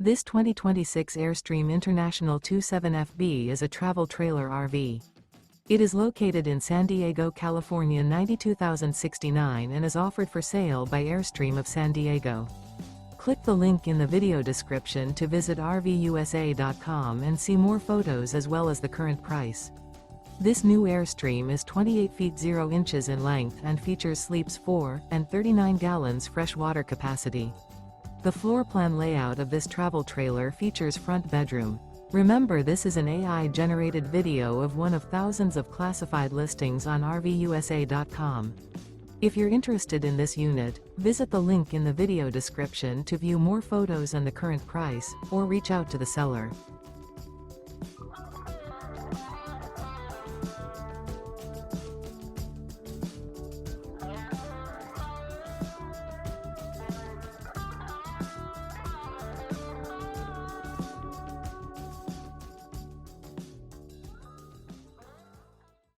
This 2026 Airstream International 27FB is a travel trailer RV. It is located in San Diego, California 92069 and is offered for sale by Airstream of San Diego. Click the link in the video description to visit RVUSA.com and see more photos as well as the current price. This new Airstream is 28 feet 0 inches in length and features sleeps 4 and 39 gallons fresh water capacity. The floor plan layout of this travel trailer features front bedroom. Remember, this is an AI-generated video of one of thousands of classified listings on RVUSA.com. If you're interested in this unit, visit the link in the video description to view more photos and the current price, or reach out to the seller.